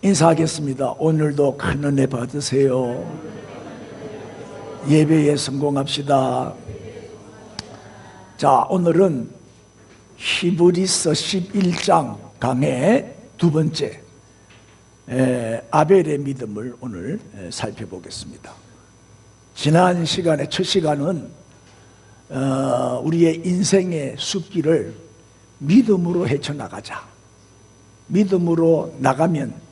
인사하겠습니다. 오늘도 큰 은혜 받으세요. 예배에 성공합시다. 자, 오늘은 히브리서 11장 강의 두 번째 아벨의 믿음을 오늘 살펴보겠습니다. 지난 시간에 첫 시간은 우리의 인생의 숲길을 믿음으로 헤쳐나가자. 믿음으로 나가면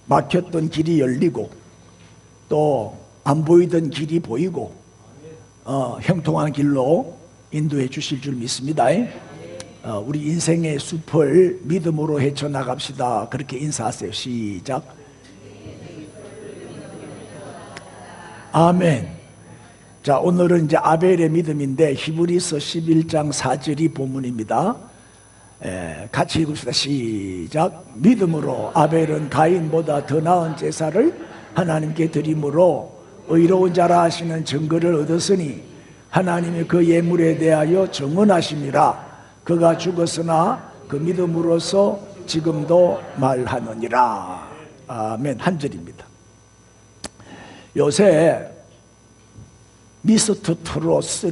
막혔던 길이 열리고 또 안 보이던 길이 보이고 형통한 길로 인도해 주실 줄 믿습니다. 우리 인생의 숲을 믿음으로 헤쳐나갑시다. 그렇게 인사하세요. 시작. 아멘. 자, 오늘은 이제 아벨의 믿음인데 히브리서 11장 4절이 본문입니다. 같이 읽읍시다. 시작. 믿음으로 아벨은 가인보다 더 나은 제사를 하나님께 드림으로 의로운 자라 하시는 증거를 얻었으니 하나님이 그 예물에 대하여 정언하심이라. 그가 죽었으나 그 믿음으로서 지금도 말하느니라. 아멘. 한 절입니다. 요새 미스터 트롯 3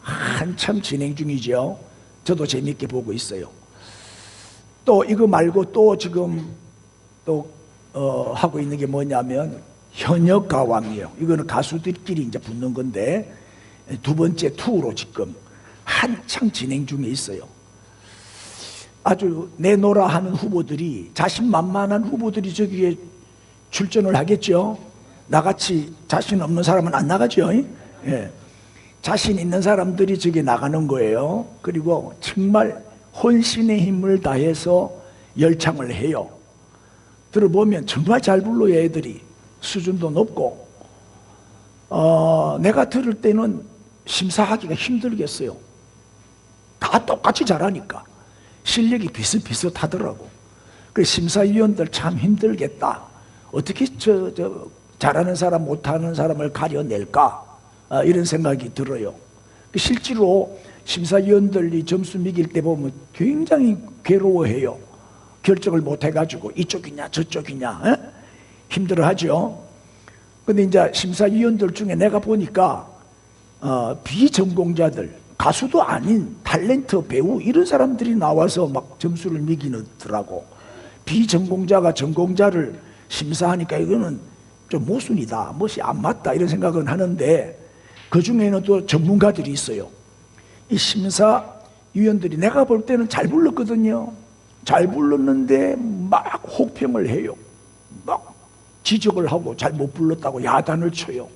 한참 진행 중이죠. 저도 재밌게 보고 있어요. 또 이거 말고 또 지금 또 하고 있는 게 뭐냐면 현역 가왕이에요. 이거는 가수들끼리 이제 붙는 건데 두 번째 투로 지금 한창 진행 중에 있어요. 아주 내노라 하는 후보들이, 자신만만한 후보들이 저기에 출전을 하겠죠. 나같이 자신 없는 사람은 안 나가죠. 예. 자신 있는 사람들이 저기 나가는 거예요. 그리고 정말 혼신의 힘을 다해서 열창을 해요. 들어보면 정말 잘 불러요. 애들이 수준도 높고 내가 들을 때는 심사하기가 힘들겠어요. 다 똑같이 잘하니까 실력이 비슷비슷하더라고. 그래서 심사위원들 참 힘들겠다. 어떻게 잘하는 사람 못하는 사람을 가려낼까, 이런 생각이 들어요. 실제로 심사위원들이 점수 매길 때 보면 굉장히 괴로워해요. 결정을 못해가지고 이쪽이냐 저쪽이냐 힘들어하죠. 근데 이제 심사위원들 중에 내가 보니까 비전공자들, 가수도 아닌 탤런트 배우 이런 사람들이 나와서 막 점수를 매기더라고. 비전공자가 전공자를 심사하니까 이거는 좀 모순이다, 멋이 안 맞다, 이런 생각은 하는데 그 중에는 또 전문가들이 있어요. 이 심사위원들이 내가 볼 때는 잘 불렀거든요. 잘 불렀는데 막 혹평을 해요. 막 지적을 하고 잘 못 불렀다고 야단을 쳐요.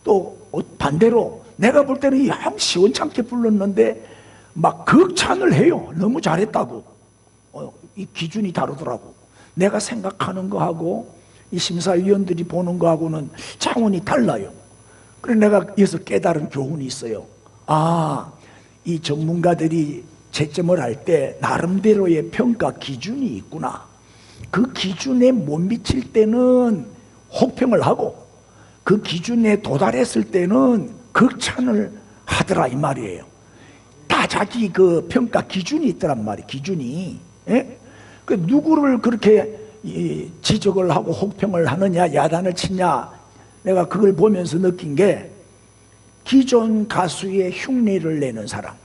또 반대로 내가 볼 때는 영 시원찮게 불렀는데 막 극찬을 해요. 너무 잘했다고. 이 기준이 다르더라고. 내가 생각하는 거하고 이 심사위원들이 보는 거하고는 차원이 달라요. 그래서 내가 여기서 깨달은 교훈이 있어요. 이 전문가들이 채점을 할 때 나름대로의 평가 기준이 있구나. 그 기준에 못 미칠 때는 혹평을 하고 그 기준에 도달했을 때는 극찬을 하더라, 이 말이에요. 다 자기 그 평가 기준이 있더란 말이에요. 기준이. 그 누구를 그렇게 지적을 하고 혹평을 하느냐, 야단을 치냐, 내가 그걸 보면서 느낀 게, 기존 가수의 흉내를 내는 사람,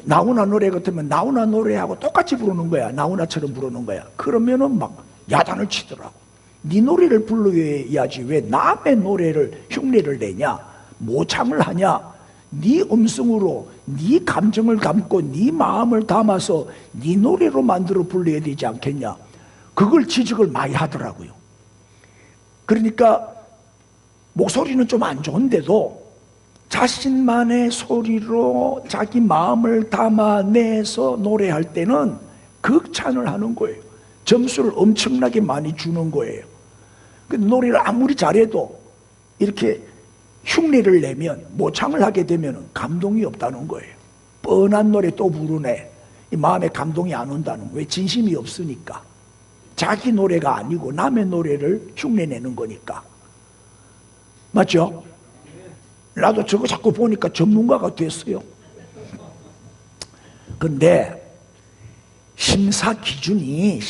나훈아 노래 같으면 나훈아 노래하고 똑같이 부르는 거야. 나훈아처럼 부르는 거야. 그러면은 막 야단을 치더라고. 네 노래를 불러야지 왜 남의 노래를 흉내를 내냐, 모창을 하냐. 네 음성으로 네 감정을 담고 네 마음을 담아서 네 노래로 만들어 불러야 되지 않겠냐. 그걸 지적을 많이 하더라고요. 그러니까 목소리는 좀 안 좋은데도 자신만의 소리로 자기 마음을 담아내서 노래할 때는 극찬을 하는 거예요. 점수를 엄청나게 많이 주는 거예요. 근데 노래를 아무리 잘해도 이렇게 흉내를 내면, 모창을 하게 되면 감동이 없다는 거예요. 뻔한 노래 또 부르네. 이 마음에 감동이 안 온다는 거예요. 왜? 진심이 없으니까. 자기 노래가 아니고 남의 노래를 흉내내는 거니까. 맞죠? 나도 저거 자꾸 보니까 전문가가 됐어요. 근데 심사 기준이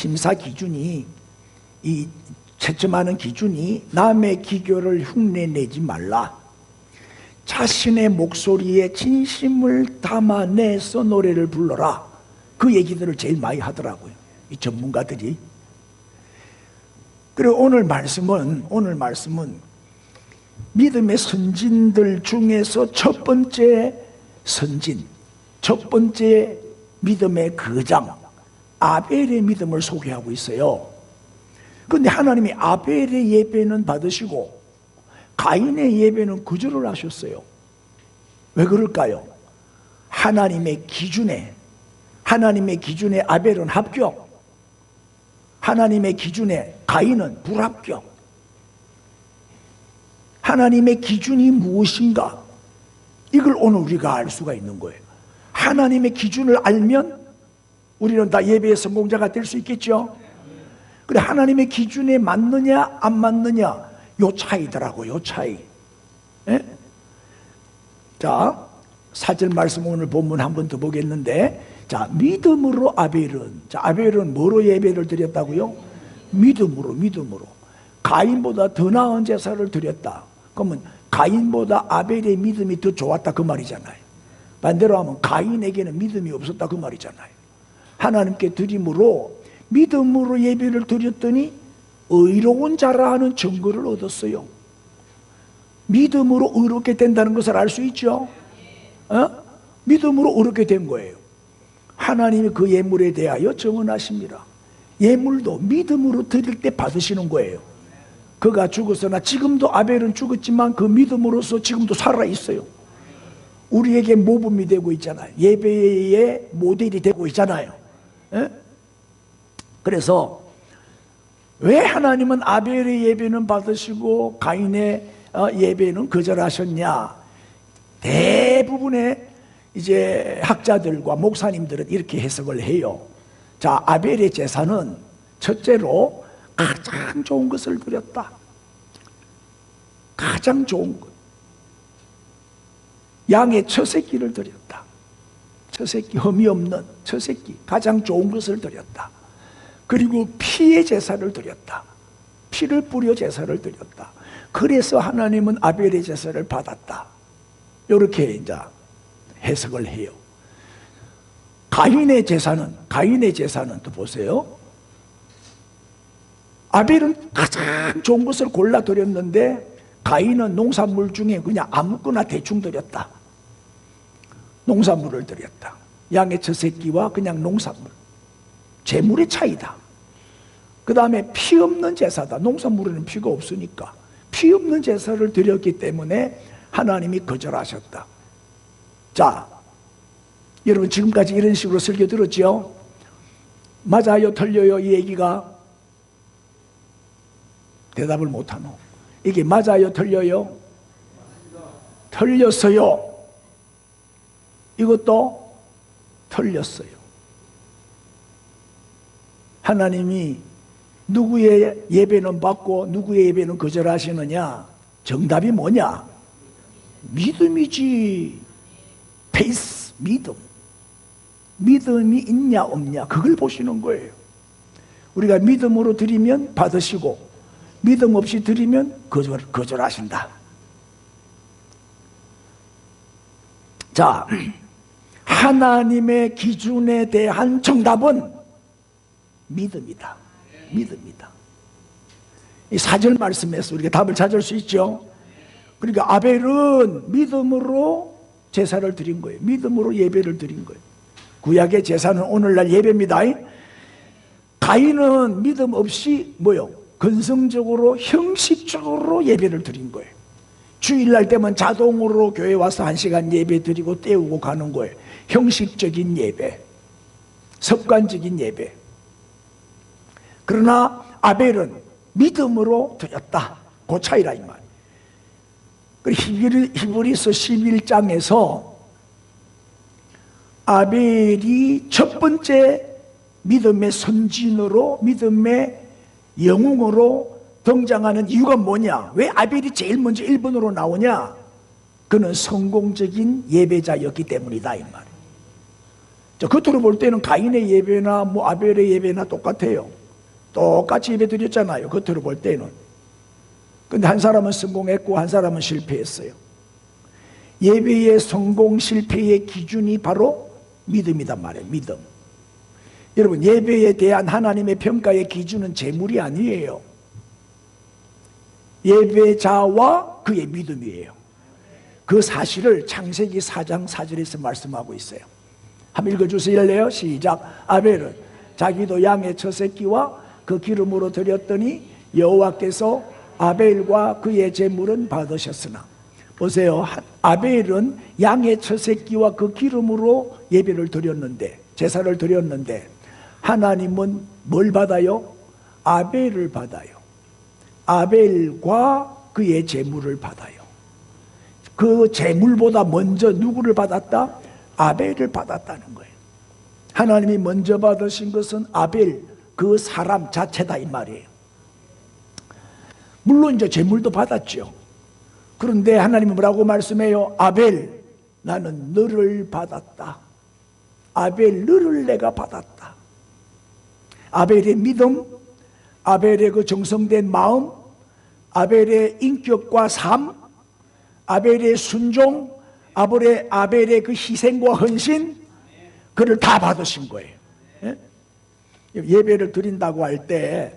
이 채점하는 기준이 남의 기교를 흉내내지 말라. 자신의 목소리에 진심을 담아내서 노래를 불러라. 그 얘기들을 제일 많이 하더라고요, 이 전문가들이. 그리고 오늘 말씀은 믿음의 선진들 중에서 첫 번째 선진, 첫 번째 믿음의 거장 아벨의 믿음을 소개하고 있어요. 그런데 하나님이 아벨의 예배는 받으시고 가인의 예배는 거절을 하셨어요. 왜 그럴까요? 하나님의 기준에 아벨은 합격, 하나님의 기준에 가인은 불합격. 하나님의 기준이 무엇인가? 이걸 오늘 우리가 알 수가 있는 거예요. 하나님의 기준을 알면 우리는 다 예배의 성공자가 될 수 있겠죠. 그래, 하나님의 기준에 맞느냐 안 맞느냐, 요 차이더라고, 요 차이. 예? 자, 사절 말씀 오늘 본문 한 번 더 보겠는데, 자, 믿음으로 아벨은 뭐로 예배를 드렸다고요? 믿음으로. 가인보다 더 나은 제사를 드렸다. 그러면 가인보다 아벨의 믿음이 더 좋았다, 그 말이잖아요. 반대로 하면 가인에게는 믿음이 없었다, 그 말이잖아요. 하나님께 드림으로 믿음으로 예배를 드렸더니 의로운 자라 하는 증거를 얻었어요. 믿음으로 의롭게 된다는 것을 알 수 있죠. 믿음으로 의롭게 된 거예요. 하나님이 그 예물에 대하여 정언하십니다. 예물도 믿음으로 드릴 때 받으시는 거예요. 그가 죽었으나 지금도 아벨은 죽었지만 그 믿음으로서 지금도 살아있어요. 우리에게 모범이 되고 있잖아요. 예배의 모델이 되고 있잖아요. 그래서 왜 하나님은 아벨의 예배는 받으시고 가인의 예배는 거절하셨냐? 대부분의 이제 학자들과 목사님들은 이렇게 해석을 해요. 자, 아벨의 제사는 첫째로 가장 좋은 것을 드렸다. 가장 좋은 것. 양의 처새끼를 드렸다. 처새끼, 흠이 없는 처새끼, 가장 좋은 것을 드렸다. 그리고 피의 제사를 드렸다. 피를 뿌려 제사를 드렸다. 그래서 하나님은 아벨의 제사를 받았다. 이렇게 이제 해석을 해요. 가인의 제사는 또 보세요. 아벨은 가장 좋은 것을 골라 드렸는데 가인은 농산물 중에 그냥 아무거나 대충 드렸다. 농산물을 드렸다. 양의 젖새끼와 그냥 농산물. 재물의 차이다. 그 다음에 피 없는 제사다. 농산물에는 피가 없으니까 피 없는 제사를 드렸기 때문에 하나님이 거절하셨다. 자, 여러분 지금까지 이런 식으로 설교 들었죠? 맞아요, 틀려요? 이 얘기가 대답을 못하노. 이게 맞아요, 틀려요? 틀렸어요. 이것도 틀렸어요. 하나님이 누구의 예배는 받고 누구의 예배는 거절하시느냐? 정답이 뭐냐? 믿음이지. 페이스, 믿음. 믿음이 있냐 없냐, 그걸 보시는 거예요. 우리가 믿음으로 드리면 받으시고 믿음 없이 드리면 거절하신다. 자, 하나님의 기준에 대한 정답은 믿음이다. 믿음이다. 이 4절 말씀에서 우리가 답을 찾을 수 있죠. 그러니까 아벨은 믿음으로 제사를 드린 거예요. 믿음으로 예배를 드린 거예요. 구약의 제사는 오늘날 예배입니다. 가인은 믿음 없이 뭐요? 근성적으로 형식적으로 예배를 드린 거예요. 주일날 되면 자동으로 교회 와서 1시간 예배 드리고 때우고 가는 거예요. 형식적인 예배, 습관적인 예배. 그러나 아벨은 믿음으로 드렸다. 그 차이라 이 말. 히브리서 11장에서 아벨이 첫 번째 믿음의 선진으로, 믿음의 영웅으로 등장하는 이유가 뭐냐? 왜 아벨이 제일 먼저 1번으로 나오냐? 그는 성공적인 예배자였기 때문이다 이 말이에요. 겉으로 볼 때는 가인의 예배나 뭐 아벨의 예배나 똑같아요. 똑같이 예배 드렸잖아요, 겉으로 볼 때는. 근데 한 사람은 성공했고 한 사람은 실패했어요. 예배의 성공 실패의 기준이 바로 믿음이단 말이에요. 믿음. 여러분, 예배에 대한 하나님의 평가의 기준은 재물이 아니에요. 예배자와 그의 믿음이에요. 그 사실을 창세기 4장 4절에서 말씀하고 있어요. 한번 읽어주실래요? 시작. 아벨은 자기도 양의 첫 새끼와 그 기름으로 드렸더니 여호와께서 아벨과 그의 제물은 받으셨으나. 보세요. 아벨은 양의 첫 새끼와 그 기름으로 예배를 드렸는데, 제사를 드렸는데, 하나님은 뭘 받아요? 아벨을 받아요. 아벨과 그의 제물을 받아요. 그 제물보다 먼저 누구를 받았다? 아벨을 받았다는 거예요. 하나님이 먼저 받으신 것은 아벨, 그 사람 자체다 이 말이에요. 물론 이제 제물도 받았죠. 그런데 하나님은 뭐라고 말씀해요? 아벨, 나는 너를 받았다. 아벨, 너를 내가 받았다. 아벨의 믿음, 아벨의 그 정성된 마음, 아벨의 인격과 삶, 아벨의 순종, 아벨의 그 희생과 헌신, 그를 다 받으신 거예요. 예? 예배를 드린다고 할 때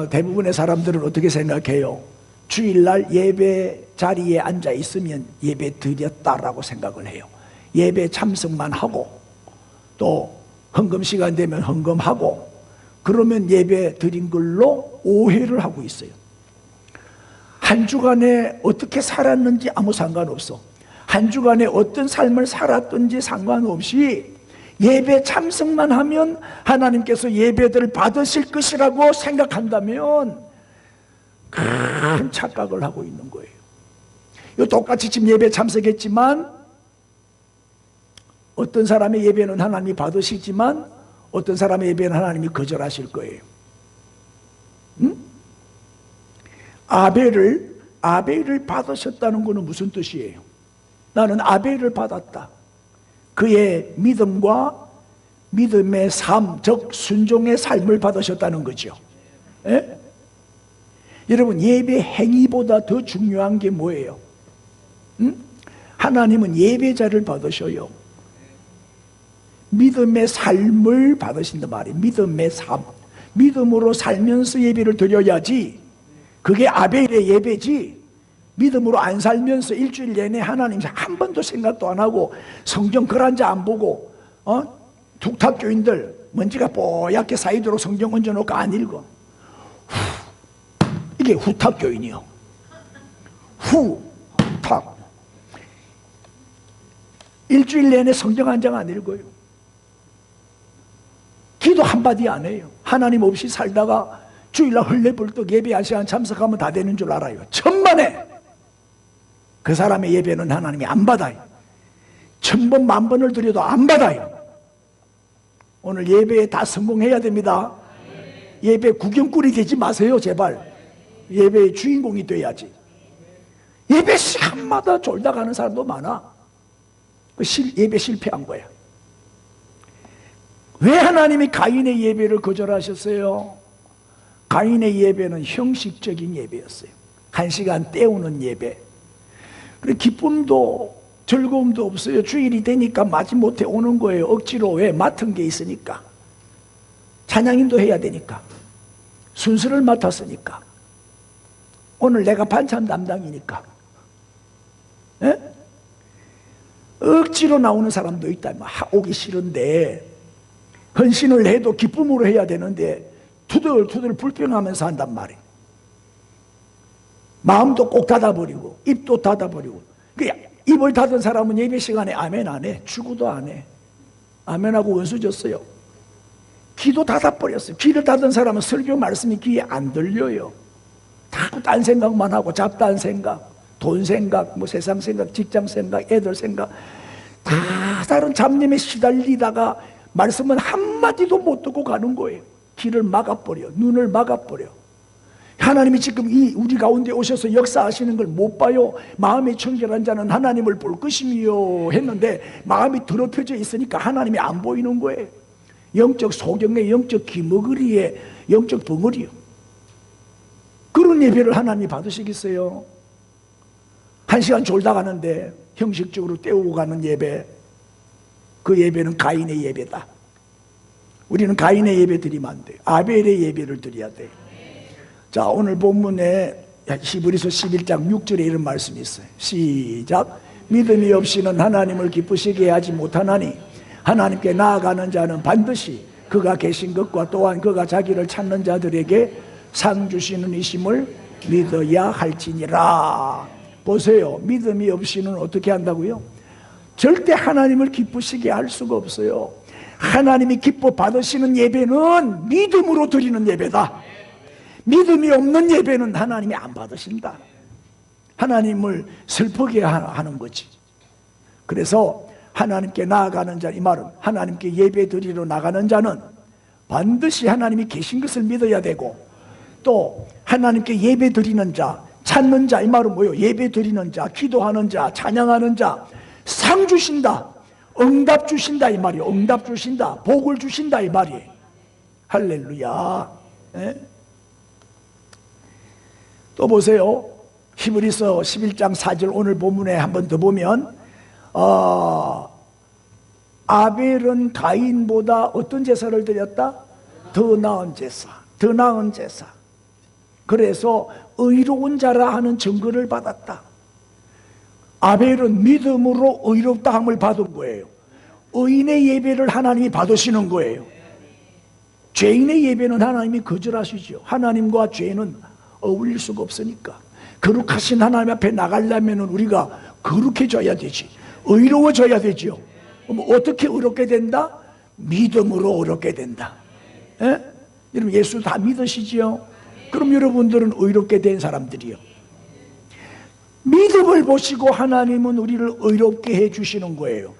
대부분의 사람들은 어떻게 생각해요? 주일날 예배 자리에 앉아 있으면 예배 드렸다라고 생각을 해요. 예배 참석만 하고 또 헌금 시간 되면 헌금하고 그러면 예배 드린 걸로 오해를 하고 있어요. 한 주간에 어떻게 살았는지 아무 상관없어. 한 주간에 어떤 삶을 살았든지 상관없이 예배 참석만 하면 하나님께서 예배들을 받으실 것이라고 생각한다면 큰 착각을 하고 있는 거예요. 똑같이 지금 예배 참석했지만 어떤 사람의 예배는 하나님이 받으시지만 어떤 사람의 예배는 하나님이 거절하실 거예요. 응? 아벨을 받으셨다는 것은 무슨 뜻이에요? 나는 아벨을 받았다. 그의 믿음과 믿음의 삶, 즉 순종의 삶을 받으셨다는 거죠. 예? 여러분, 예배 행위보다 더 중요한 게 뭐예요? 하나님은 예배자를 받으셔요. 믿음의 삶을 받으신단 말이에요. 믿음의 삶. 믿음으로 살면서 예배를 드려야지. 그게 아벨의 예배지. 믿음으로 안 살면서 일주일 내내 하나님 한 번도 생각도 안 하고 성경 글 한 자 안 보고 툭탁교인들 먼지가 뽀얗게 쌓이도록 성경 얹어놓고 안 읽어. 이게 후탁교인이요. 후탁. 일주일 내내 성경 한 장 안 읽어요. 기도 한마디 안 해요. 하나님 없이 살다가 주일날 헐레벌떡 예배 한 시간 참석하면 다 되는 줄 알아요. 천만에 그 사람의 예배는 하나님이 안 받아요. 1000번 만번을 드려도 안 받아요. 오늘 예배에 다 성공해야 됩니다. 예배 구경꾼이 되지 마세요, 제발. 예배의 주인공이 돼야지. 예배 시간마다 졸다 가는 사람도 많아. 예배 실패한 거야. 왜 하나님이 가인의 예배를 거절하셨어요? 가인의 예배는 형식적인 예배였어요. 1시간 때우는 예배. 그리고 기쁨도 즐거움도 없어요. 주일이 되니까 마지못해 오는 거예요. 억지로. 왜? 맡은 게 있으니까. 찬양인도 해야 되니까. 순서를 맡았으니까. 오늘 내가 반찬 담당이니까. 에? 억지로 나오는 사람도 있다. 오기 싫은데 헌신을 해도 기쁨으로 해야 되는데 투덜투덜 불평하면서 한단 말이에요. 마음도 꼭 닫아버리고 입도 닫아버리고. 입을 닫은 사람은 예배 시간에 아멘 안 해. 죽어도 안 해. 아멘하고 원수 졌어요. 귀도 닫아버렸어요. 귀를 닫은 사람은 설교 말씀이 귀에 안 들려요. 자꾸 딴 생각만 하고 잡다한 생각, 돈 생각, 뭐 세상 생각, 직장 생각, 애들 생각 다 다른 잡념에 시달리다가 말씀은 한마디도 못 듣고 가는 거예요. 귀를 막아버려. 눈을 막아버려. 하나님이 지금 이 우리 가운데 오셔서 역사하시는 걸 못 봐요. 마음이 청결한 자는 하나님을 볼 것이며 했는데 마음이 더럽혀져 있으니까 하나님이 안 보이는 거예요. 영적 소경의 영적 기머거리에 영적 벙어리요. 그런 예배를 하나님이 받으시겠어요? 1시간 졸다 가는데 형식적으로 때우고 가는 예배, 그 예배는 가인의 예배다. 우리는 가인의 예배 드리면 안 돼요. 아벨의 예배를 드려야 돼요. 자, 오늘 본문에 히브리서 11장 6절에 이런 말씀이 있어요. 시작. 믿음이 없이는 하나님을 기쁘시게 하지 못하나니 하나님께 나아가는 자는 반드시 그가 계신 것과 또한 그가 자기를 찾는 자들에게 상 주시는 이심을 믿어야 할지니라. 보세요. 믿음이 없이는 어떻게 한다고요? 절대 하나님을 기쁘시게 할 수가 없어요. 하나님이 기뻐 받으시는 예배는 믿음으로 드리는 예배다. 믿음이 없는 예배는 하나님이 안 받으신다. 하나님을 슬프게 하는 거지. 그래서 하나님께 나아가는 자, 이 말은 하나님께 예배 드리러 나가는 자는 반드시 하나님이 계신 것을 믿어야 되고, 또 하나님께 예배 드리는 자, 찾는 자, 이 말은 뭐예요? 예배 드리는 자, 기도하는 자, 찬양하는 자, 상 주신다, 응답 주신다 이 말이에요. 응답 주신다, 복을 주신다 이 말이에요. 할렐루야. 예? 또 보세요. 히브리서 11장 4절 오늘 본문에 한 번 더 보면 아벨은 가인보다 어떤 제사를 드렸다? 더 나은 제사, 더 나은 제사. 그래서 의로운 자라 하는 증거를 받았다. 아벨은 믿음으로 의롭다함을 받은 거예요. 의인의 예배를 하나님이 받으시는 거예요. 죄인의 예배는 하나님이 거절하시죠. 하나님과 죄는 어울릴 수가 없으니까. 거룩하신 하나님 앞에 나가려면 우리가 거룩해져야 되지, 의로워져야 되죠. 어떻게 의롭게 된다? 믿음으로 의롭게 된다. 예? 여러분 예수 다 믿으시죠? 그럼 여러분들은 의롭게 된 사람들이요. 믿음을 보시고 하나님은 우리를 의롭게 해주시는 거예요.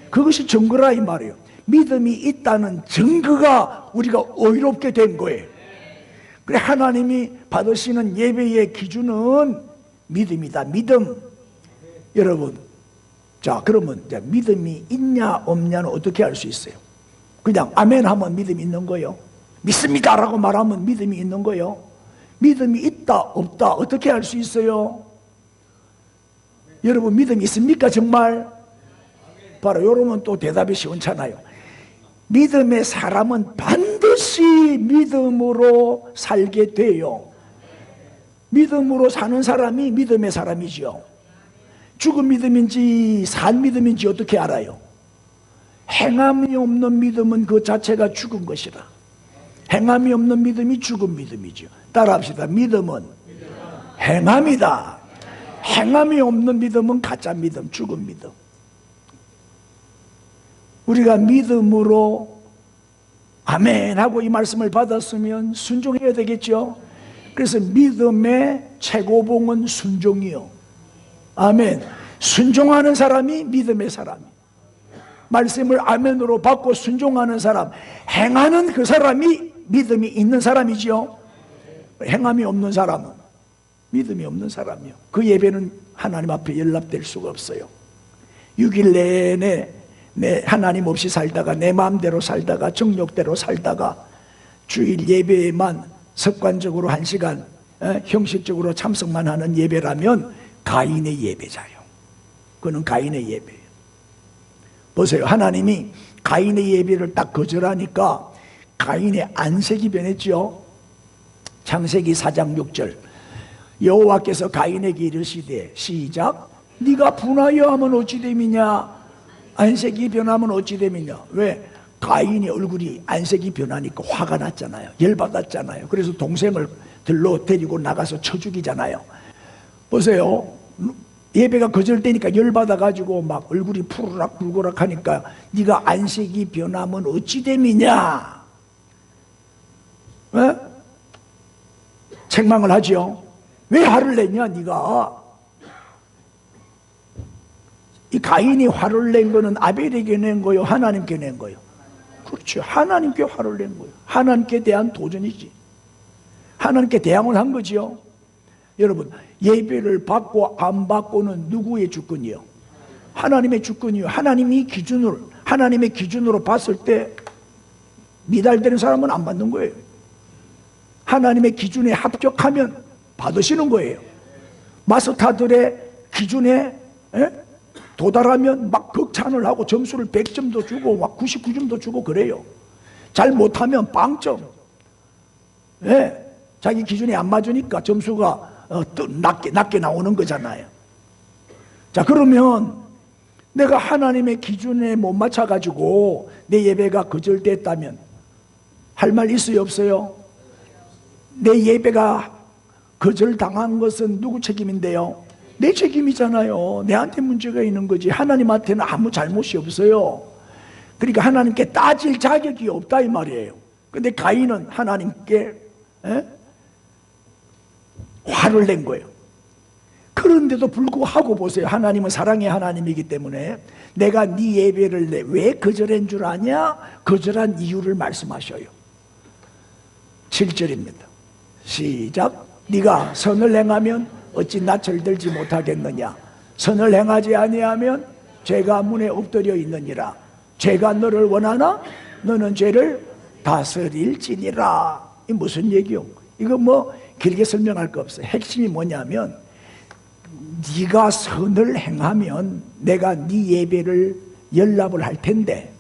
그것이 증거라 이 말이에요. 믿음이 있다는 증거가 우리가 의롭게 된 거예요. 그래 하나님이 받으시는 예배의 기준은 믿음이다. 믿음. 여러분, 자 그러면 이제 믿음이 있냐 없냐는 어떻게 알 수 있어요? 그냥 아멘 하면 믿음이 있는 거예요. 믿습니다 라고 말하면 믿음이 있는 거예요. 믿음이 있다 없다 어떻게 알 수 있어요? 여러분 믿음이 있습니까 정말? 바로 요러면 또 대답이 시원찮아요. 믿음의 사람은 반드시 믿음으로 살게 돼요. 믿음으로 사는 사람이 믿음의 사람이죠. 죽은 믿음인지 산 믿음인지 어떻게 알아요? 행함이 없는 믿음은 그 자체가 죽은 것이라. 행함이 없는 믿음이 죽은 믿음이죠. 따라합시다. 믿음은 행함이다. 행함이 없는 믿음은 가짜 믿음, 죽은 믿음. 우리가 믿음으로 아멘 하고 이 말씀을 받았으면 순종해야 되겠죠. 그래서 믿음의 최고봉은 순종이요. 아멘. 순종하는 사람이 믿음의 사람이에요. 말씀을 아멘으로 받고 순종하는 사람, 행하는 그 사람이 믿음이 있는 사람이지요. 행함이 없는 사람은 믿음이 없는 사람이요. 그 예배는 하나님 앞에 연락될 수가 없어요. 6일 내내 내 하나님 없이 살다가 내 마음대로 살다가 정욕대로 살다가 주일 예배에만 습관적으로 1시간 형식적으로 참석만 하는 예배라면 가인의 예배자요. 그는 가인의 예배예요. 보세요. 하나님이 가인의 예배를 딱 거절하니까 가인의 안색이 변했죠. 창세기 4장 6절 여호와께서 가인에게 이르시되 시작 네가 분하여 하면 어찌 됨이냐 안색이 변하면 어찌 됨이냐. 왜? 가인의 얼굴이 안색이 변하니까 화가 났잖아요. 열받았잖아요. 그래서 동생을 들러 데리고 나가서 쳐 죽이잖아요. 보세요. 예배가 거절되니까 열받아가지고 막 얼굴이 푸르락 굴고락 하니까 네가 안색이 변하면 어찌 됨이냐. 왜? 책망을 하죠. 왜 화를 내냐 네가. 이 가인이 화를 낸 거는 아벨에게 낸 거요 하나님께 낸 거요? 그렇죠. 하나님께 화를 낸 거예요. 하나님께 대한 도전이지. 하나님께 대항을 한 거지요. 여러분, 예배를 받고 안 받고는 누구의 주권이요? 하나님의 주권이요. 하나님의 기준으로 봤을 때 미달되는 사람은 안 받는 거예요. 하나님의 기준에 합격하면 받으시는 거예요. 마스터들의 기준에 도달하면 막 극찬을 하고 점수를 100점도 주고 막 99점도 주고 그래요. 잘 못하면 빵점. 자기 기준에 안 맞으니까 점수가 낮게 나오는 거잖아요. 자, 그러면 내가 하나님의 기준에 못 맞춰가지고 내 예배가 거절됐다면 할 말 있어요, 없어요? 내 예배가 거절당한 것은 누구 책임인데요? 내 책임이잖아요. 내한테 문제가 있는 거지. 하나님한테는 아무 잘못이 없어요. 그러니까 하나님께 따질 자격이 없다 이 말이에요. 근데 가인은 하나님께 화를 낸 거예요. 그런데도 불구하고 보세요. 하나님은 사랑의 하나님이기 때문에 내가 네 예배를 왜 거절한 줄 아냐? 거절한 이유를 말씀하셔요. 7절입니다. 시작. 네가 선을 행하면 어찌 낯을 들지 못하겠느냐? 선을 행하지 아니하면 죄가 문에 엎드려 있느니라. 죄가 너를 원하나? 너는 죄를 다스릴지니라. 이 무슨 얘기요? 이거 뭐 길게 설명할 거 없어요. 핵심이 뭐냐면 네가 선을 행하면 내가 네 예배를 연락을 할 텐데,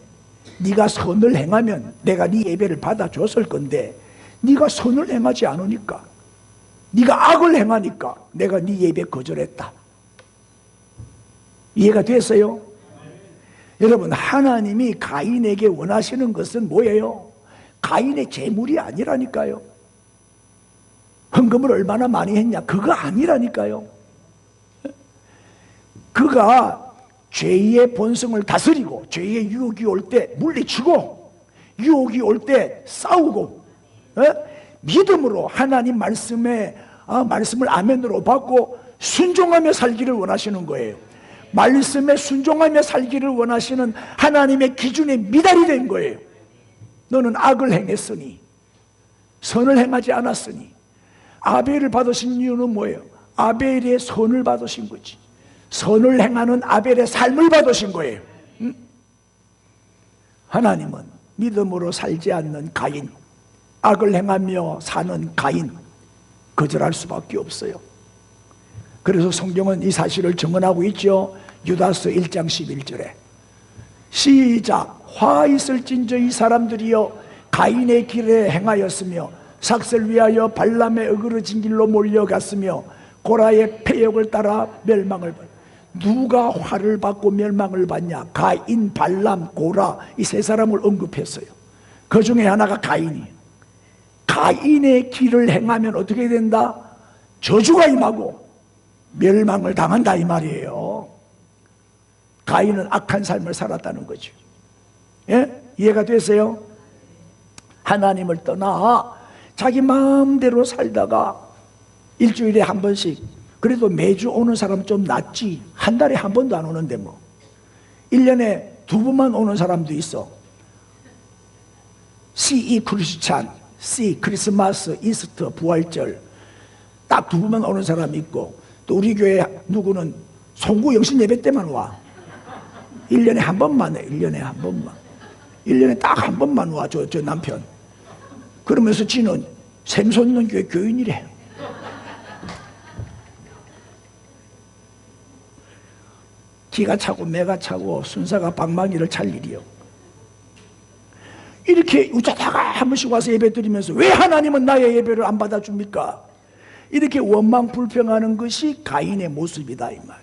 네가 선을 행하면 내가 네 예배를 받아줬을 건데, 네가 선을 행하지 않으니까, 네가 악을 행하니까 내가 네 예배 거절했다. 이해가 됐어요? 여러분, 하나님이 가인에게 원하시는 것은 뭐예요? 가인의 재물이 아니라니까요. 헌금을 얼마나 많이 했냐, 그거 아니라니까요. 그가 죄의 본성을 다스리고 죄의 유혹이 올 때 물리치고 유혹이 올 때 싸우고 믿음으로 하나님 말씀을 아멘으로 받고 순종하며 살기를 원하시는 거예요. 말씀에 순종하며 살기를 원하시는 하나님의 기준에 미달이 된 거예요. 너는 악을 행했으니, 선을 행하지 않았으니. 아벨을 받으신 이유는 뭐예요? 아벨의 선을 받으신 거지. 선을 행하는 아벨의 삶을 받으신 거예요. 하나님은 믿음으로 살지 않는 가인, 악을 행하며 사는 가인 거절할 수밖에 없어요. 그래서 성경은 이 사실을 증언하고 있죠. 유다서 1장 11절에 시작. 화 있을진저 이 사람들이여 가인의 길에 행하였으며 삭슬 위하여 발람의 어그러진 길로 몰려갔으며 고라의 패역을 따라 멸망을 받. 누가 화를 받고 멸망을 받냐? 가인, 발람, 고라, 이 세 사람을 언급했어요. 그 중에 하나가 가인이에요. 가인의 길을 행하면 어떻게 된다? 저주가 임하고 멸망을 당한다 이 말이에요. 가인은 악한 삶을 살았다는 거죠. 예? 이해가 되세요? 하나님을 떠나 자기 마음대로 살다가 일주일에 한 번씩, 그래도 매주 오는 사람 좀 낫지. 한 달에 한 번도 안 오는데 뭐 1년에 2번만 오는 사람도 있어. CE 크리스찬, C 크리스마스, 이스터, 부활절 딱 2번만 오는 사람이 있고, 또 우리 교회 누구는 송구 영신 예배 때만 와. 1년에 한 번만 해. 1년에 한 번만. 1년에 딱 한 번만 와. 저 남편. 그러면서 지는 샘솟는 교회 교인이래. 기가 차고 매가 차고 순사가 방망이를 찰 일이요. 이렇게 우짜다가 한 번씩 와서 예배 드리면서 왜 하나님은 나의 예배를 안 받아줍니까? 이렇게 원망 불평하는 것이 가인의 모습이다 이 말.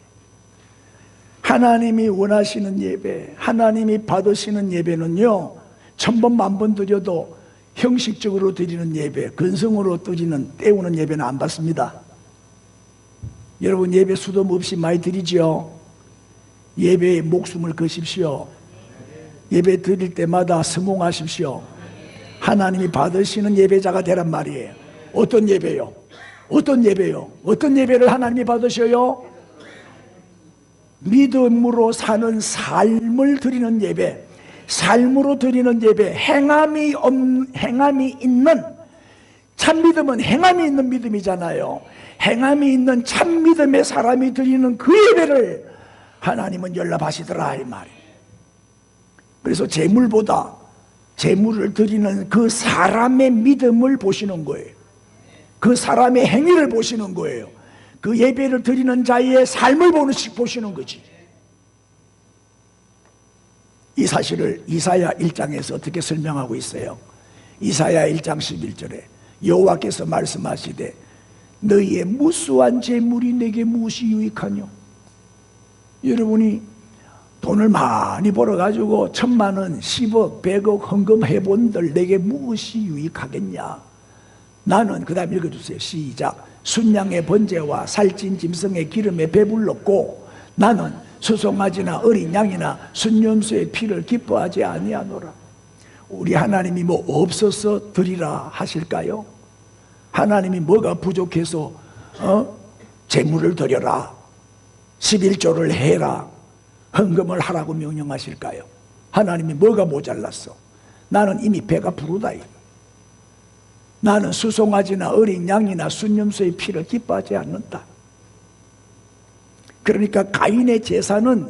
하나님이 원하시는 예배, 하나님이 받으시는 예배는요, 1000번 만번 드려도 형식적으로 드리는 예배, 근성으로 때우는 예배는 안 받습니다. 여러분, 예배 수도 없이 많이 드리지요. 예배에 목숨을 거십시오. 예배 드릴 때마다 성공하십시오. 하나님이 받으시는 예배자가 되란 말이에요. 어떤 예배요? 어떤 예배요? 어떤 예배를 하나님이 받으셔요? 믿음으로 사는 삶을 드리는 예배, 삶으로 드리는 예배, 행함이 있는 참 믿음은 행함이 있는 믿음이잖아요. 행함이 있는 참 믿음의 사람이 드리는 그 예배를 하나님은 연락하시더라 이 말이에요. 그래서 재물보다 재물을 드리는 그 사람의 믿음을 보시는 거예요. 그 사람의 행위를 보시는 거예요. 그 예배를 드리는 자의 삶을 보시는 거지. 이 사실을 이사야 1장에서 어떻게 설명하고 있어요? 이사야 1장 11절에 여호와께서 말씀하시되 너희의 무수한 재물이 내게 무엇이 유익하뇨? 여러분이 돈을 많이 벌어가지고 1,000,000원, 10억, 100억 헌금해본들 내게 무엇이 유익하겠냐? 나는, 그 다음 읽어주세요. 시작. 순양의 번제와 살찐 짐승의 기름에 배불렀고 나는 수송아지나 어린 양이나 순염소의 피를 기뻐하지 아니하노라. 우리 하나님이 뭐 없어서 드리라 하실까요? 하나님이 뭐가 부족해서 재물을 드려라, 11조를 해라, 헌금을 하라고 명령하실까요? 하나님이 뭐가 모자랐어? 나는 이미 배가 부르다. 나는 수송아지나 어린 양이나 순염소의 피를 기뻐하지 않는다. 그러니까 가인의 제사는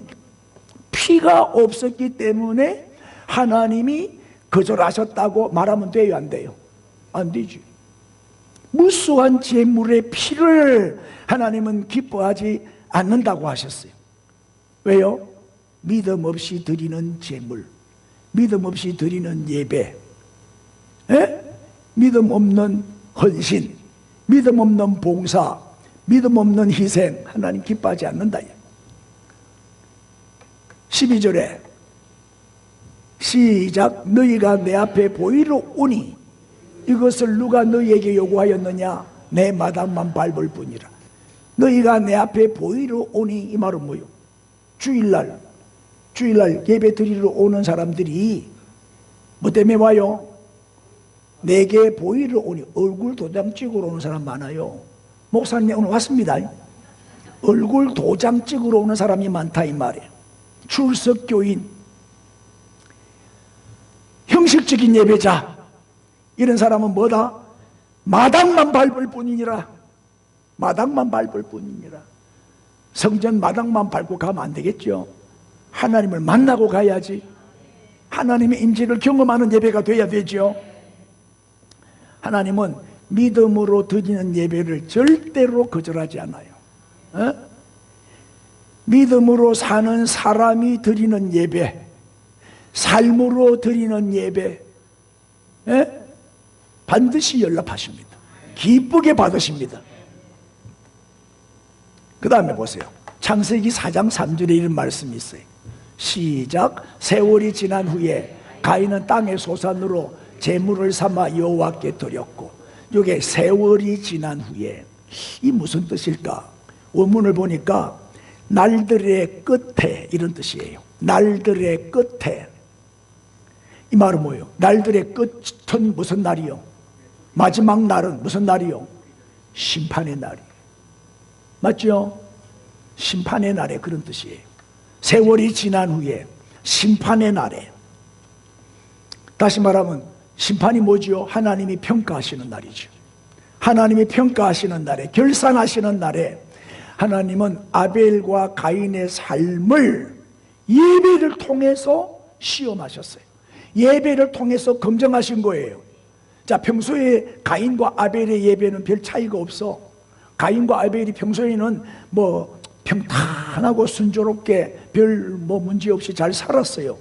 피가 없었기 때문에 하나님이 거절하셨다고 말하면 돼요, 안 돼요? 안 되지. 무수한 제물의 피를 하나님은 기뻐하지 않는다고 하셨어요. 왜요? 믿음 없이 드리는 제물, 믿음 없이 드리는 예배, 믿음 없는 헌신, 믿음 없는 봉사, 믿음 없는 희생, 하나님 기뻐하지 않는다. 12절에 시작. 너희가 내 앞에 보이러 오니 이것을 누가 너희에게 요구하였느냐? 내 마당만 밟을 뿐이라. 너희가 내 앞에 보이러 오니, 이 말은 뭐요? 주일날 예배 드리러 오는 사람들이 뭐 때문에 와요? 내게 보이러 오니. 얼굴 도장 찍으러 오는 사람 많아요. 목사님 오늘 왔습니다. 얼굴 도장 찍으러 오는 사람이 많다 이 말이에요. 출석교인, 형식적인 예배자, 이런 사람은 뭐다? 마당만 밟을 뿐이니라. 마당만 밟을 뿐이니라. 성전 마당만 밟고 가면 안 되겠죠. 하나님을 만나고 가야지. 하나님의 임재를 경험하는 예배가 돼야 되죠. 하나님은 믿음으로 드리는 예배를 절대로 거절하지 않아요. 믿음으로 사는 사람이 드리는 예배, 삶으로 드리는 예배, 반드시 연락하십니다. 기쁘게 받으십니다. 그 다음에 보세요. 창세기 4장 3절에 이런 말씀이 있어요. 시작. 세월이 지난 후에 가인은 땅의 소산으로 제물을 삼아 여호와께 드렸고. 이게 세월이 지난 후에, 이 무슨 뜻일까? 원문을 보니까 날들의 끝에, 이런 뜻이에요. 날들의 끝에. 이 말은 뭐예요? 날들의 끝은 무슨 날이요? 마지막 날은 무슨 날이요? 심판의 날이에요. 맞죠? 심판의 날에, 그런 뜻이에요. 세월이 지난 후에 심판의 날에. 다시 말하면 심판이 뭐죠? 하나님이 평가하시는 날이죠. 하나님이 평가하시는 날에, 결산하시는 날에 하나님은 아벨과 가인의 삶을 예배를 통해서 시험하셨어요. 예배를 통해서 검증하신 거예요. 자, 평소에 가인과 아벨의 예배는 별 차이가 없어. 가인과 아벨이 평소에는 뭐 평탄하고 순조롭게 별 뭐 문제 없이 잘 살았어요.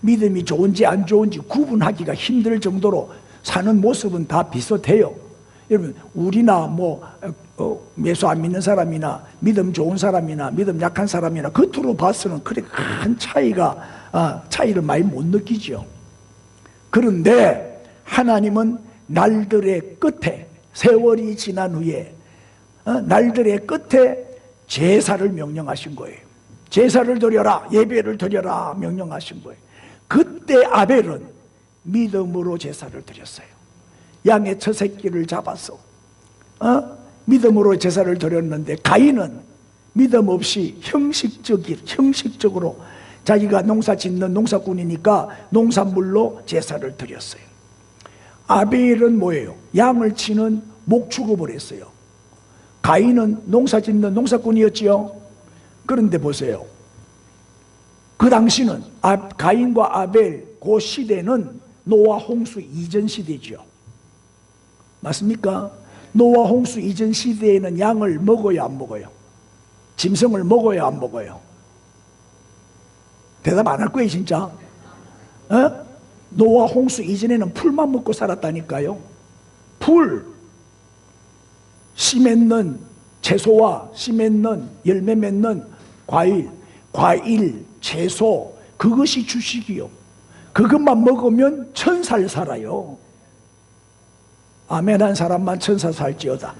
믿음이 좋은지 안 좋은지 구분하기가 힘들 정도로 사는 모습은 다 비슷해요. 여러분, 우리나 뭐 예수 안 믿는 사람이나 믿음 좋은 사람이나 믿음 약한 사람이나 겉으로 봐서는 그렇게 큰 차이를 많이 못 느끼죠. 그런데 하나님은 날들의 끝에, 세월이 지난 후에 날들의 끝에 제사를 명령하신 거예요. 제사를 드려라, 예배를 드려라 명령하신 거예요. 그때 아벨은 믿음으로 제사를 드렸어요. 양의 첫 새끼를 잡아서 믿음으로 제사를 드렸는데, 가인은 믿음 없이 형식적으로 자기가 농사 짓는 농사꾼이니까 농산물로 제사를 드렸어요. 아벨은 뭐예요? 양을 치는 목축업을 했어요. 가인은 농사 짓는 농사꾼이었지요. 그런데 보세요. 그 당시는 가인과 아벨 그 시대는 노아 홍수 이전 시대죠. 맞습니까? 노아 홍수 이전 시대에는 양을 먹어요, 안 먹어요? 짐승을 먹어요, 안 먹어요? 대답 안 할 거예요, 진짜. 어? 노아 홍수 이전에는 풀만 먹고 살았다니까요. 풀, 씨 맺는 채소와 씨 맺는 열매 맺는 과일, 채소, 그것이 주식이요. 그것만 먹으면 1000살 살아요. 아멘 한 사람만 1000살 살지어다.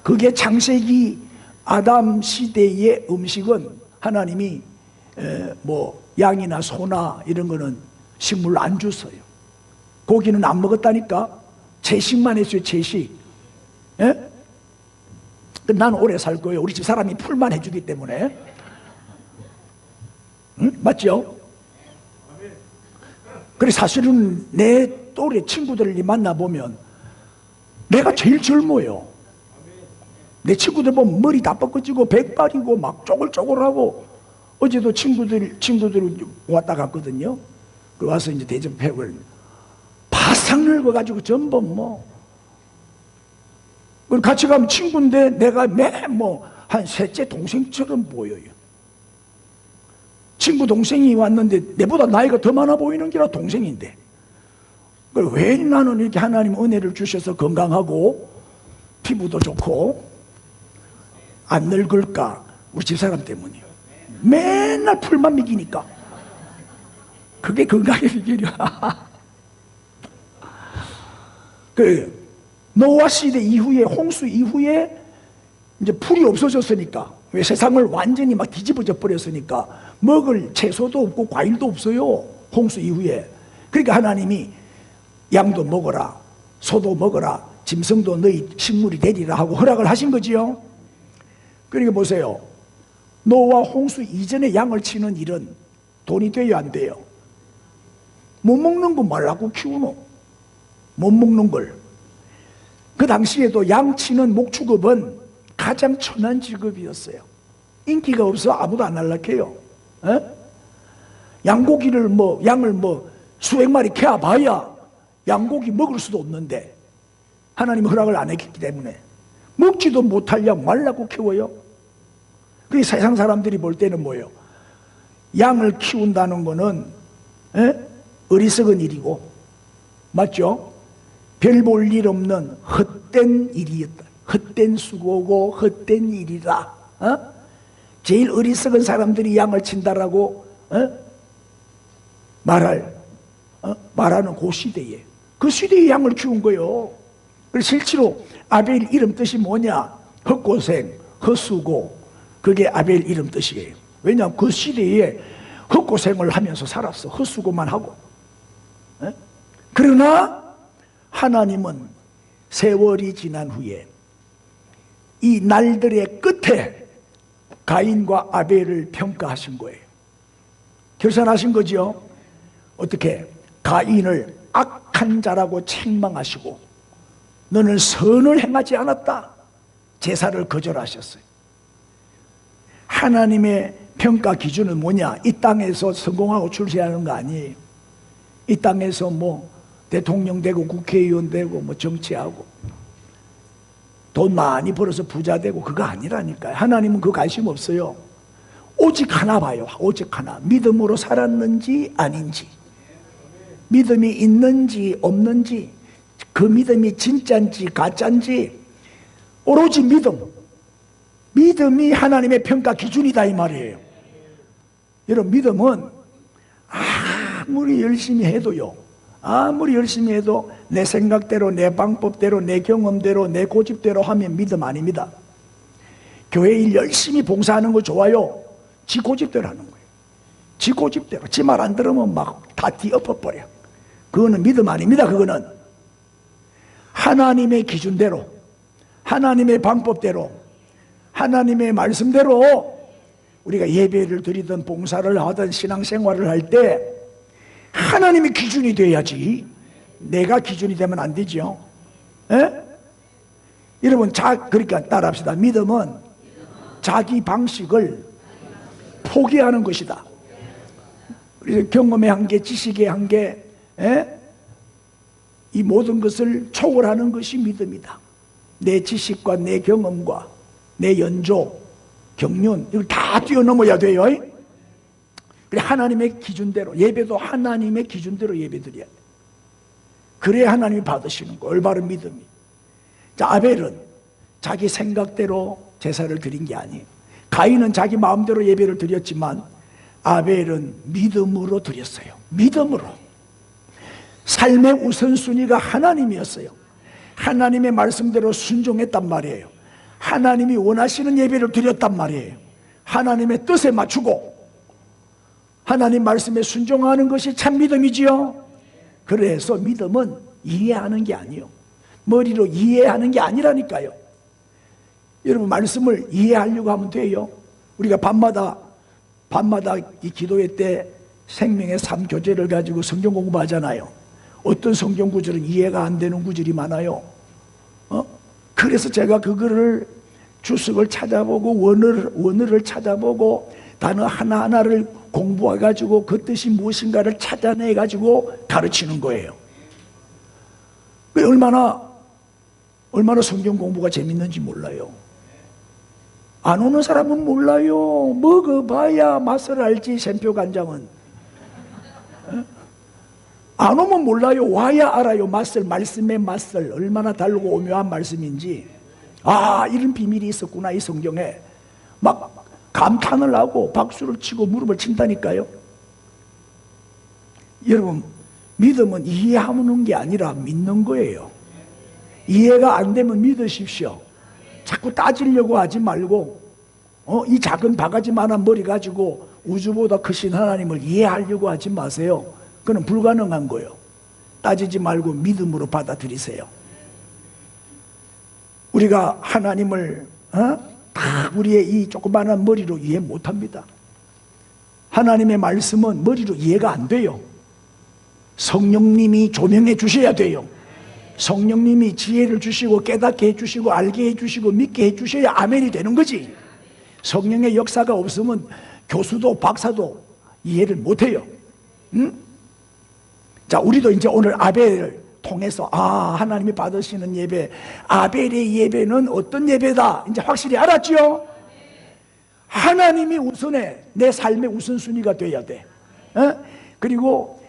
그게 창세기 아담 시대의 음식은 하나님이 뭐 양이나 소나 이런 거는 식물 안 줬어요. 고기는 안 먹었다니까. 채식만 했어요. 채식. 예? 나는 오래 살 거예요. 우리 집 사람이 풀만 해주기 때문에. 응? 맞죠? 그래 사실은 내 또래 친구들을 만나보면 내가 제일 젊어요. 내 친구들 보면 머리 다 뻗어지고 백발이고 막 쪼글쪼글하고. 어제도 친구들 왔다 갔거든요. 그 와서 이제 대접회를 바싹 늙어가지고 전부 뭐. 같이 가면 친구인데 내가 한 셋째 동생처럼 보여요. 친구 동생이 왔는데 내보다 나이가 더 많아 보이는 게라 동생인데. 왜 나는 이렇게 하나님 은혜를 주셔서 건강하고 피부도 좋고 안 늙을까? 우리 집사람 때문이에요. 맨날 풀만 먹이니까. 그게 건강의 비결이야. 노아 시대 이후에, 홍수 이후에 이제 풀이 없어졌으니까, 왜 세상을 완전히 막 뒤집어져 버렸으니까 먹을 채소도 없고 과일도 없어요. 홍수 이후에. 그러니까 하나님이 양도 먹어라, 소도 먹어라, 짐승도 너희 식물이 되리라 하고 허락을 하신 거지요. 그러니까 보세요. 노아 홍수 이전에 양을 치는 일은 돈이 돼야 안 돼요? 못 먹는 거 말라고 키우노? 못 먹는 걸. 그 당시에도 양 치는 목축업은 가장 천한 직업이었어요. 인기가 없어 아무도 안 할락해요. 양고기를 양을 수백 마리 캐봐야 양고기 먹을 수도 없는데 하나님 허락을 안 했기 때문에 먹지도 못할 양 말라고 키워요. 그 세상 사람들이 볼 때는 뭐예요? 양을 키운다는 거는 어리석은 일이고, 맞죠? 별 볼 일 없는 헛된 일이었다. 헛된 수고고 헛된 일이라. 제일 어리석은 사람들이 양을 친다라고 말하는 그 시대에, 그 시대에 양을 키운 거예요. 그래서 실제로 아벨 이름 뜻이 뭐냐? 헛고생, 헛수고. 그게 아벨 이름 뜻이에요. 왜냐하면 그 시대에 헛고생을 하면서 살았어. 헛수고만 하고. 그러나 하나님은 세월이 지난 후에 이 날들의 끝에 가인과 아벨을 평가하신 거예요. 결산하신 거죠. 어떻게? 가인을 악한 자라고 책망하시고 너는 선을 행하지 않았다. 제사를 거절하셨어요. 하나님의 평가 기준은 뭐냐? 이 땅에서 성공하고 출세하는 거 아니에요. 이 땅에서 대통령 되고 국회의원 되고 정치하고 돈 많이 벌어서 부자 되고 그거 아니라니까요. 하나님은 그거 관심 없어요. 오직 하나 봐요. 오직 하나. 믿음으로 살았는지 아닌지, 믿음이 있는지 없는지, 그 믿음이 진짜인지 가짜인지, 오로지 믿음이 하나님의 평가 기준이다 이 말이에요. 여러분, 믿음은 아무리 열심히 해도요, 아무리 열심히 해도 내 생각대로, 내 방법대로, 내 경험대로, 내 고집대로 하면 믿음 아닙니다. 교회 일 열심히 봉사하는 거 좋아요. 지 고집대로 하는 거예요. 지 고집대로. 지 말 안 들으면 막 다 뒤엎어버려. 그거는 믿음 아닙니다. 그거는 하나님의 기준대로, 하나님의 방법대로, 하나님의 말씀대로 우리가 예배를 드리든 봉사를 하든 신앙생활을 할 때 하나님의 기준이 돼야지 내가 기준이 되면 안 되죠. 예? 여러분, 그러니까 따라합시다. 믿음은 자기 방식을 포기하는 것이다. 그래서 경험의 한계, 지식의 한계, 이 모든 것을 초월하는 것이 믿음이다. 내 지식과 내 경험과 내 연조, 경륜, 이걸 다 뛰어넘어야 돼요. 그래, 하나님의 기준대로, 예배도 하나님의 기준대로 예배드려야 돼. 그래야 하나님이 받으시는 거, 올바른 믿음이. 자, 아벨은 자기 생각대로 제사를 드린 게 아니에요. 가인은 자기 마음대로 예배를 드렸지만 아벨은 믿음으로 드렸어요. 믿음으로. 삶의 우선순위가 하나님이었어요. 하나님의 말씀대로 순종했단 말이에요. 하나님이 원하시는 예배를 드렸단 말이에요. 하나님의 뜻에 맞추고 하나님 말씀에 순종하는 것이 참 믿음이지요. 그래서 믿음은 이해하는 게 아니에요. 머리로 이해하는 게 아니라니까요. 여러분, 말씀을 이해하려고 하면 돼요. 우리가 밤마다 이 기도회 때 생명의 삶 교재를 가지고 성경 공부하잖아요. 어떤 성경 구절은 이해가 안 되는 구절이 많아요. 그래서 제가 그거를 주석을 찾아보고 원어를 찾아보고 단어 하나하나를 공부해가지고 그 뜻이 무엇인가를 찾아내가지고 가르치는 거예요. 얼마나 성경 공부가 재밌는지 몰라요. 안 오는 사람은 몰라요. 먹어봐야 맛을 알지. 샘표 간장은 안 오면 몰라요. 와야 알아요. 맛을, 말씀의 맛을 얼마나 달고 오묘한 말씀인지. 아, 이런 비밀이 있었구나 이 성경에. 막 감탄을 하고 박수를 치고 무릎을 친다니까요. 여러분, 믿음은 이해하는 게 아니라 믿는 거예요. 이해가 안 되면 믿으십시오. 자꾸 따지려고 하지 말고 이 작은 바가지만한 머리 가지고 우주보다 크신 하나님을 이해하려고 하지 마세요. 그건 불가능한 거예요. 따지지 말고 믿음으로 받아들이세요. 우리가 하나님을 다 우리의 이 조그마한 머리로 이해 못합니다. 하나님의 말씀은 머리로 이해가 안 돼요. 성령님이 조명해 주셔야 돼요. 성령님이 지혜를 주시고 깨닫게 해주시고 알게 해주시고 믿게 해주셔야 아멘이 되는 거지. 성령의 역사가 없으면 교수도 박사도 이해를 못해요. 자, 우리도 이제 오늘 아벨을 통해서 하나님이 받으시는 예배, 아벨의 예배는 어떤 예배다 이제 확실히 알았죠? 하나님이 우선에 내 삶의 우선순위가 돼야 돼. 그리고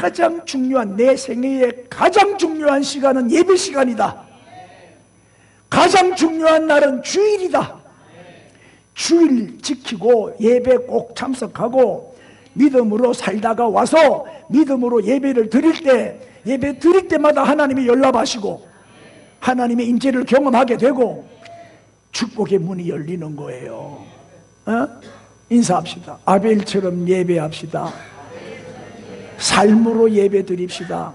가장 중요한, 내 생애의 가장 중요한 시간은 예배 시간이다. 가장 중요한 날은 주일이다. 주일 지키고 예배 꼭 참석하고 믿음으로 살다가 와서 믿음으로 예배를 드릴 때, 예배 드릴 때마다 하나님이 연락하시고 하나님의 임재를 경험하게 되고 축복의 문이 열리는 거예요. 인사합시다. 아벨처럼 예배합시다. 삶으로 예배 드립시다.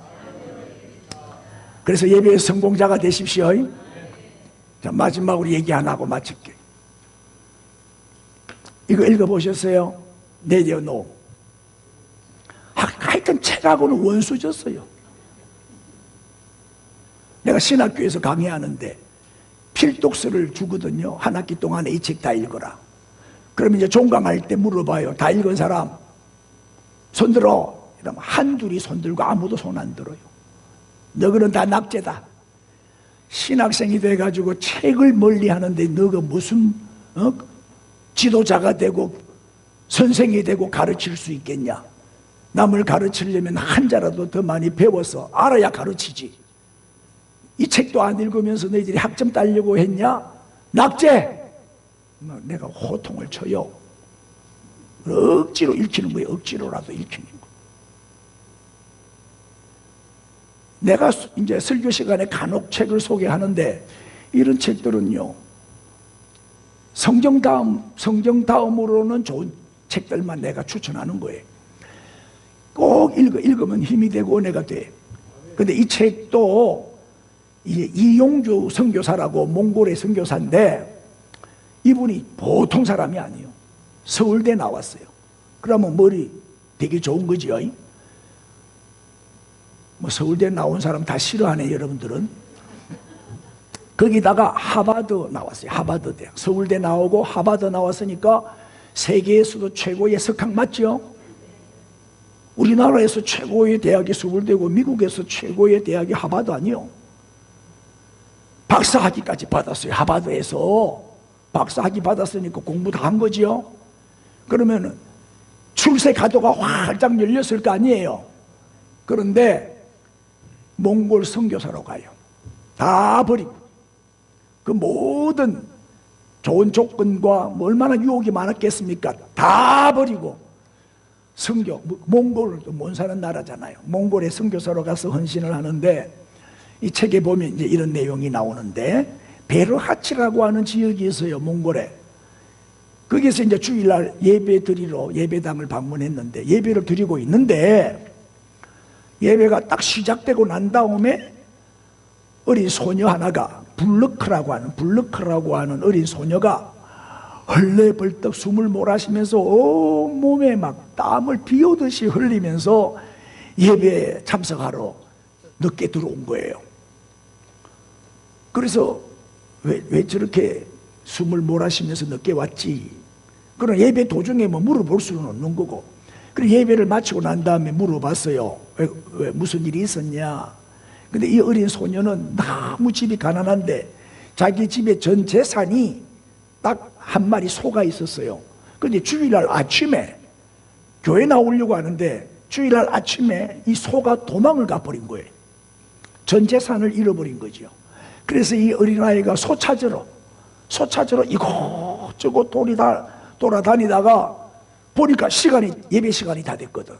그래서 예배의 성공자가 되십시오. 자, 마지막으로 얘기 하나 하고 마칠게요. 이거 읽어보셨어요? 내려놓음. 하여튼 책하고는 원수졌어요. 내가 신학교에서 강의하는데 필독서를 주거든요. 한 학기 동안에 이 책 다 읽어라. 그러면 이제 종강할 때 물어봐요. 다 읽은 사람 손들어. 이러면 한둘이 손들고 아무도 손 안 들어요. 너희는 다 낙제다. 신학생이 돼가지고 책을 멀리 하는데 너가 무슨 지도자가 되고 선생이 되고 가르칠 수 있겠냐. 남을 가르치려면 한자라도 더 많이 배워서 알아야 가르치지. 이 책도 안 읽으면서 너희들이 학점 따려고 했냐? 낙제! 내가 호통을 쳐요. 억지로 읽히는 거예요. 억지로라도 읽히는 거. 내가 이제 설교 시간에 간혹 책을 소개하는데 이런 책들은요, 성경 다음으로는 좋은 책들만 내가 추천하는 거예요. 꼭 읽으면 힘이 되고 은혜가 돼. 근데 이 책도 이용주 선교사라고 몽골의 선교사인데 이분이 보통 사람이 아니에요. 서울대 나왔어요. 그러면 머리 되게 좋은 거죠. 뭐 서울대 나온 사람 다 싫어하네 여러분들은. 거기다가 하버드 나왔어요. 하버드 대학. 서울대 나오고 하버드 나왔으니까 세계에서도 최고의 석학 맞죠? 우리나라에서 최고의 대학이 서울대고 미국에서 최고의 대학이 하버드 아니요? 박사학위까지 받았어요. 하버드에서 박사학위 받았으니까 공부 다 한 거지요. 그러면은 출세 가도가 활짝 열렸을 거 아니에요. 그런데 몽골 선교사로 가요. 다 버리고 그 모든 좋은 조건과 뭐 얼마나 유혹이 많았겠습니까? 다 버리고 선교, 몽골도 못 사는 나라잖아요. 몽골에 선교사로 가서 헌신을 하는데 이 책에 보면 이제 이런 내용이 나오는데 베르하치라고 하는 지역이 있어요. 몽골에. 거기서 이제 주일날 예배 드리러 예배당을 방문했는데 예배를 드리고 있는데 예배가 딱 시작되고 난 다음에 어린 소녀 하나가 블르크라고 하는 어린 소녀가 헐레벌떡 숨을 몰아쉬면서 온몸에 막 땀을 비 오듯이 흘리면서 예배에 참석하러 늦게 들어온 거예요. 그래서 왜 저렇게 숨을 몰아쉬면서 늦게 왔지? 그럼 예배 도중에 뭐 물어볼 수는 없는 거고. 그래서 예배를 마치고 난 다음에 물어봤어요. 왜 무슨 일이 있었냐? 근데 이 어린 소녀는 너무 집이 가난한데 자기 집에 전 재산이 딱 한 마리 소가 있었어요. 근데 주일날 아침에 교회 나오려고 하는데 주일날 아침에 이 소가 도망을 가버린 거예요. 전 재산을 잃어버린 거죠. 그래서 이 어린아이가 소 찾으러 이곳저곳 돌아다니다가 보니까 예배 시간이 다 됐거든.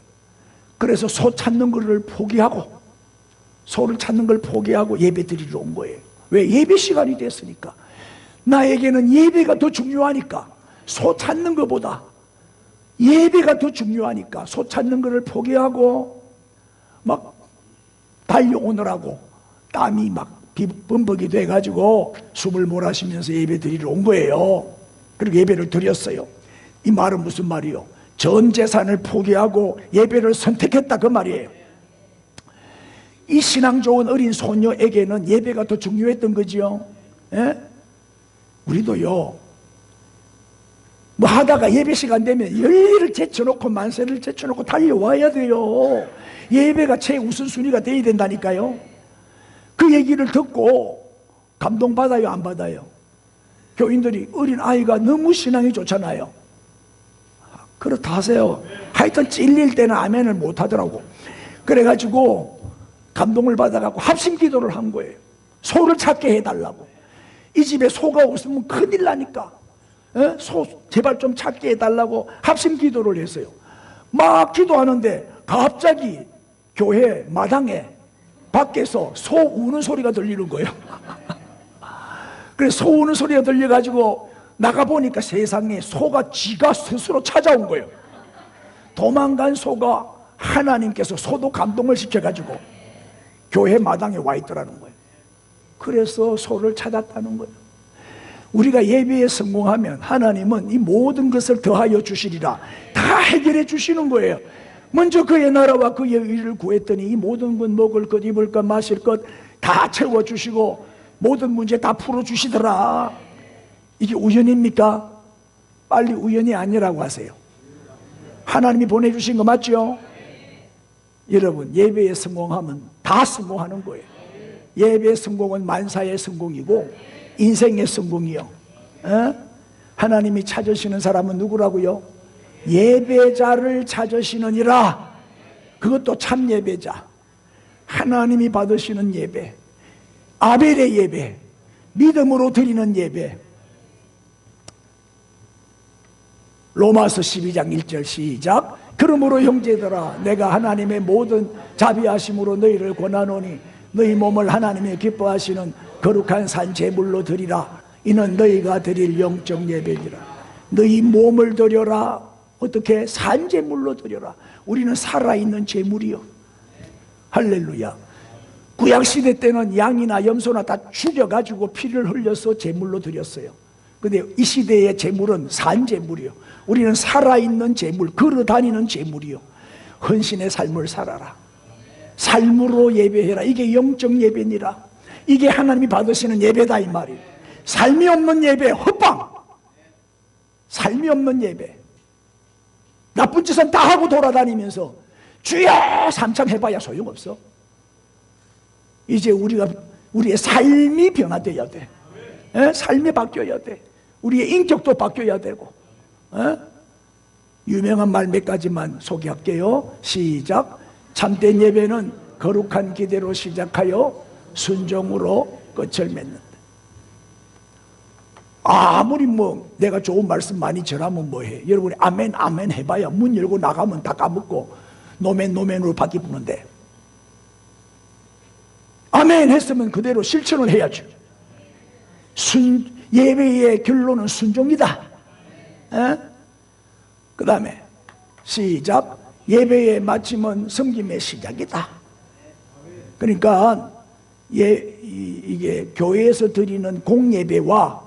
그래서 소 찾는 거를 포기하고 소를 찾는 걸 포기하고 예배 드리러 온 거예요. 왜? 예배 시간이 됐으니까. 나에게는 예배가 더 중요하니까. 소 찾는 것보다 예배가 더 중요하니까 소 찾는 거를 포기하고 막 달려오느라고 땀이 막 범벅이 돼가지고 숨을 몰아쉬면서 예배 드리러 온 거예요. 그리고 예배를 드렸어요. 이 말은 무슨 말이요? 전 재산을 포기하고 예배를 선택했다 그 말이에요. 이 신앙 좋은 어린 소녀에게는 예배가 더 중요했던 거지요. 예? 우리도요 뭐 하다가 예배 시간 되면 열일을 제쳐놓고 만세를 제쳐놓고 달려와야 돼요. 예배가 최우선순위가 돼야 된다니까요. 그 얘기를 듣고 감동받아요 안 받아요? 교인들이 어린아이가 너무 신앙이 좋잖아요. 그렇다 하세요. 하여튼 찔릴 때는 아멘을 못하더라고. 그래가지고 감동을 받아갖고 합심 기도를 한 거예요. 소를 찾게 해달라고. 이 집에 소가 없으면 큰일 나니까 소 제발 좀 찾게 해달라고 합심 기도를 했어요. 막 기도하는데 갑자기 교회 마당에 밖에서 소 우는 소리가 들리는 거예요. 그래서 소 우는 소리가 들려가지고 나가보니까 세상에 소가 지가 스스로 찾아온 거예요. 도망간 소가 하나님께서 소도 감동을 시켜가지고 교회 마당에 와 있더라는 거예요. 그래서 소를 찾았다는 거예요. 우리가 예배에 성공하면 하나님은 이 모든 것을 더하여 주시리라 다 해결해 주시는 거예요. 먼저 그의 나라와 그의 의를 구했더니 이 모든 것 먹을 것 입을 것 마실 것 다 채워주시고 모든 문제 다 풀어주시더라. 이게 우연입니까? 빨리 우연이 아니라고 하세요. 하나님이 보내주신 거 맞죠? 여러분 예배에 성공하면 다 성공하는 거예요. 예배의 성공은 만사의 성공이고 인생의 성공이요. 하나님이 찾으시는 사람은 누구라고요? 예배자를 찾으시느니라. 그것도 참 예배자. 하나님이 받으시는 예배, 아벨의 예배, 믿음으로 드리는 예배. 로마서 12장 1절 시작. 그러므로 형제들아 내가 하나님의 모든 자비하심으로 너희를 권하노니 너희 몸을 하나님의 기뻐하시는 거룩한 산 제물로 드리라. 이는 너희가 드릴 영적 예배니라. 너희 몸을 드려라. 어떻게? 산 제물로 드려라. 우리는 살아있는 제물이요. 할렐루야. 구약시대 때는 양이나 염소나 다 죽여가지고 피를 흘려서 제물로 드렸어요. 근데 이 시대의 제물은 산 제물이요. 우리는 살아있는 제물, 걸어다니는 제물이요. 헌신의 삶을 살아라. 삶으로 예배해라. 이게 영적 예배니라. 이게 하나님이 받으시는 예배다 이 말이에요. 삶이 없는 예배 헛방. 삶이 없는 예배. 나쁜 짓은 다 하고 돌아다니면서 주여 삼창 해봐야 소용없어. 이제 우리의 삶이 변화되어야 돼. 삶이 바뀌어야 돼. 우리의 인격도 바뀌어야 되고. 유명한 말 몇 가지만 소개할게요. 시작. 참된 예배는 거룩한 기대로 시작하여 순종으로 끝을 맺는다. 아무리 내가 좋은 말씀 많이 전하면 뭐해? 여러분이 아멘 아멘 해봐야 문 열고 나가면 다 까먹고 노멘으로 바뀌는데, 아멘 했으면 그대로 실천을 해야죠. 예배의 결론은 순종이다. 그 다음에 시작. 예배의 마침은 섬김의 시작이다. 그러니까 이게 교회에서 드리는 공예배와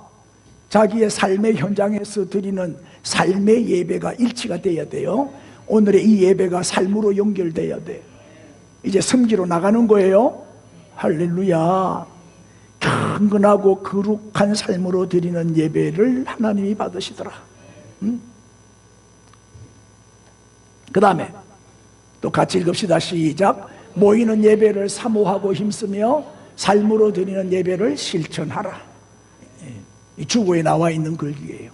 자기의 삶의 현장에서 드리는 삶의 예배가 일치가 돼야 돼요. 오늘의 이 예배가 삶으로 연결돼야 돼. 이제 섬기러 나가는 거예요. 할렐루야. 경건하고 거룩한 삶으로 드리는 예배를 하나님이 받으시더라. 그 다음에 또 같이 읽읍시다. 시작. 모이는 예배를 사모하고 힘쓰며 삶으로 드리는 예배를 실천하라. 이 주보에 나와 있는 글귀예요.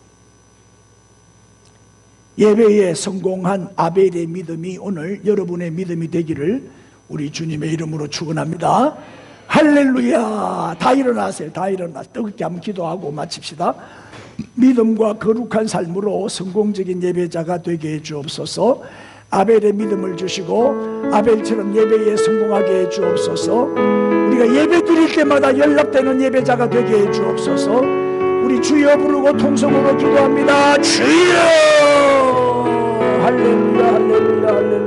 예배에 성공한 아벨의 믿음이 오늘 여러분의 믿음이 되기를 우리 주님의 이름으로 축원합니다. 할렐루야. 다 일어나세요. 다 일어나. 뜨겁게 한번 기도하고 마칩시다. 믿음과 거룩한 삶으로 성공적인 예배자가 되게 해 주옵소서. 아벨의 믿음을 주시고 아벨처럼 예배에 성공하게 해 주옵소서. 우리가 예배 드릴 때마다 연락되는 예배자가 되게 해 주옵소서. 우리 주여 부르고 통성으로 기도합니다. 주여. 할렐루야 할렐루야 할렐루야.